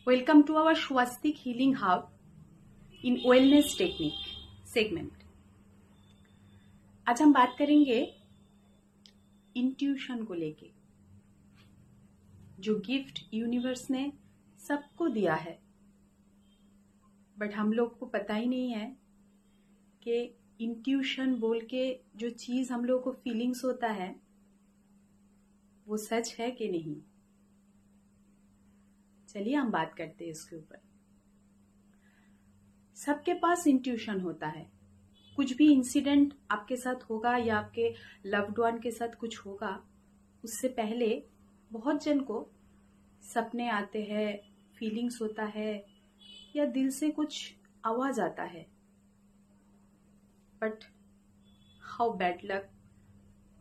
Welcome to our Swastik Healing Hub in Wellness Technique segment. आज हम बात करेंगे इंट्यूशन को लेके, जो गिफ्ट यूनिवर्स ने सबको दिया है, बट हम लोग को पता ही नहीं है कि इंट्यूशन बोल के जो चीज हम लोगों को फीलिंग्स होता है वो सच है कि नहीं। चलिए हम बात करते हैं इसके ऊपर। सबके पास इंट्यूशन होता है। कुछ भी इंसिडेंट आपके साथ होगा या आपके लव्ड वन के साथ कुछ होगा, उससे पहले बहुत जन को सपने आते हैं, फीलिंग्स होता है या दिल से कुछ आवाज आता है। बट हाउ बैड लक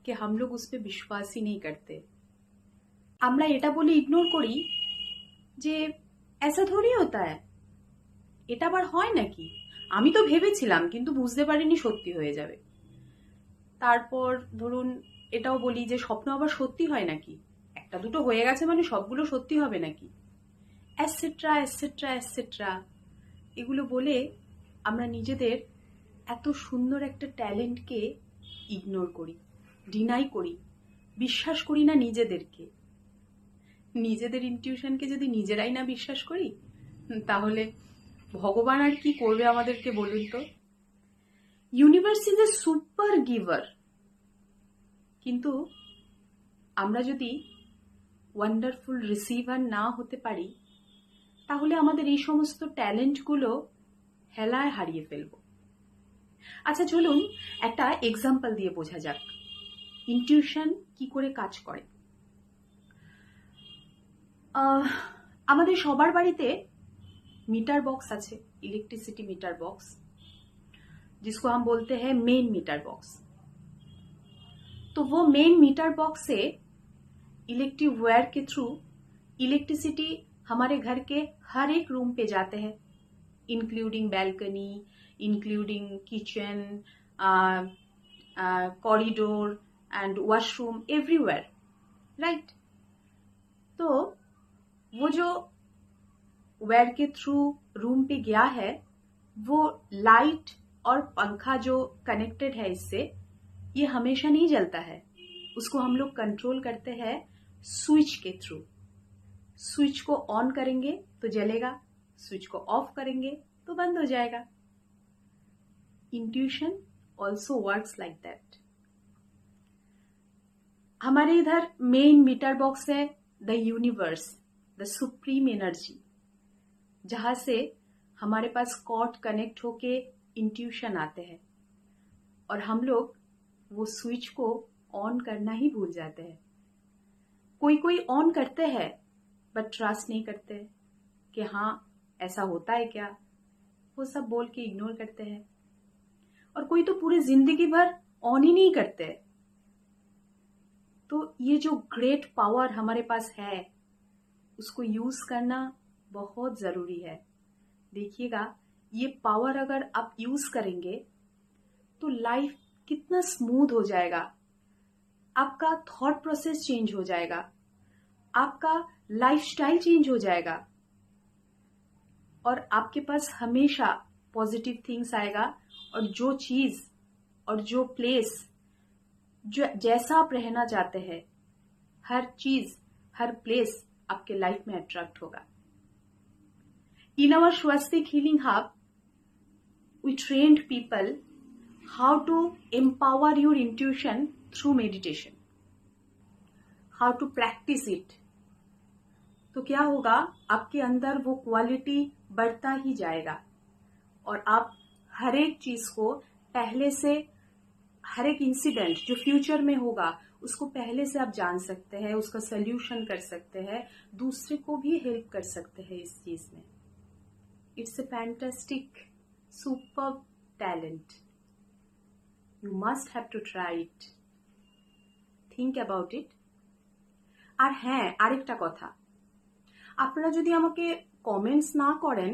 कि हम लोग उस पर विश्वास ही नहीं करते। আমরা এটা বলে ইগনোর করি যে ऐसा थोड़ी होता है, এটা আবার হয় নাকি, আমি তো ভেবেছিলাম কিন্তু বুঝতে পারিনি সত্যি হয়ে যাবে। তারপর ধরুন এটাও বলি যে স্বপ্ন আবার সত্যি হয় নাকি, একটা দুটো হয়ে গেছে মানে সবগুলো সত্যি হবে নাকি, এটসেট্রা এটসেট্রা এটসেট্রা। এগুলো বলে আমরা নিজেদের এত সুন্দর একটা ট্যালেন্টকে ইগনোর করি, ডিনাই করি, বিশ্বাস করি না নিজেদেরকে। নিজেদের ইনটিউশনকে যদি নিজেরাই না বিশ্বাস করি তাহলে ভগবান আর কি করবে আমাদেরকে বলুন তো। Universe is a super giver, কিন্তু আমরা যদি ওয়ান্ডারফুল রিসিভার না হতে পারি তাহলে আমাদের এই সমস্ত ট্যালেন্টগুলো হেলায় হারিয়ে ফেলব। আচ্ছা চলুন একটা এক্সাম্পল দিয়ে বোঝা যাক ইনটিউশন কি করে কাজ করে। আমাদের সবার বাড়িতে मीटर बॉक्स আছে, इलेक्ट्रिसिटी मीटर बॉक्स, जिसको हम बोलते हैं मेन मीटर बॉक्स। तो वो मेन मीटर बॉक्स से इलेक्ट्रिक वायर के थ्रू इलेक्ट्रिसिटी हमारे घर के हर एक रूम पे जाते हैं, including balcony, including kitchen, corridor and washroom, everywhere, right. तो वो जो वायर के थ्रू रूम पे गया है, वो लाइट और पंखा जो कनेक्टेड है इससे, ये हमेशा नहीं जलता है। उसको हम लोग कंट्रोल करते हैं स्विच के थ्रू। स्विच को ऑन करेंगे तो जलेगा, स्विच को ऑफ करेंगे तो बंद हो जाएगा। Intuition also works like that. हमारे इधर मेन मीटर बॉक्स है the universe, the supreme energy, जहां से हमारे पास कॉर्ड कनेक्ट होके इंट्यूशन आते हैं और हम लोग वो स्विच को ऑन करना ही भूल जाते हैं। कोई कोई ऑन करते हैं बट ट्रस्ट नहीं करते कि हाँ ऐसा होता है क्या, वो सब बोल के इग्नोर करते हैं। और कोई तो पूरी जिंदगी भर ऑन ही नहीं करते। तो ये जो ग्रेट पावर हमारे पास है उसको यूज करना बहुत जरूरी है। देखिएगा ये पावर अगर आप यूज करेंगे तो लाइफ कितना स्मूथ हो जाएगा, आपका थॉट प्रोसेस चेंज हो जाएगा, आपका लाइफस्टाइल चेंज हो जाएगा और आपके पास हमेशा पॉजिटिव थिंग्स आएगा। और जो चीज और जो प्लेस जो जैसा आप रहना चाहते हैं, हर चीज हर प्लेस आपके लाइफ में अट्रैक्ट होगा। In our Swastik Healing Hub, we trained people how to empower your intuition through meditation, how to practice it। तो क्या होगा, आपके अंदर वो क्वालिटी बढ़ता ही जाएगा और आप हर एक चीज को पहले से, हर एक इंसिडेंट जो फ्यूचर में होगा उसको पहले से आप जान सकते हैं, उसका सोल्यूशन कर सकते हैं, दूसरे को भी हेल्प कर सकते हैं इस चीज में। It's a fantastic, superb talent. You must have to try it. Think about it. আর হ্যাঁ, আরেকটা কথা, আপনারা যদি আমাকে কমেন্টস না করেন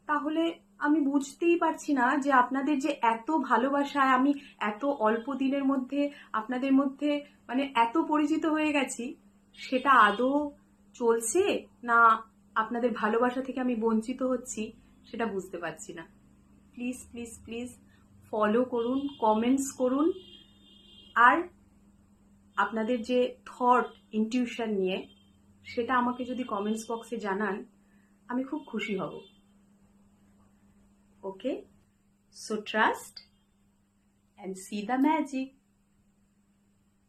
তাহলে আমি বুঝতেই পারছি না যে আপনাদের যে এত ভালোবাসায় আমি এত অল্প দিনের মধ্যে আপনাদের মধ্যে মানে এত পরিচিত হয়ে গেছি, সেটা আদৌ চলছে না আপনাদের ভালোবাসা থেকে আমি বঞ্চিত হচ্ছি সেটা বুঝতে পারছি না। প্লিজ প্লিজ প্লিজ ফলো করুন, কমেন্টস করুন, আর আপনাদের যে থট ইনটিউশন নিয়ে সেটা আমাকে যদি কমেন্টস বক্সে জানান আমি খুব খুশি হব। Okay, so trust and see the magic.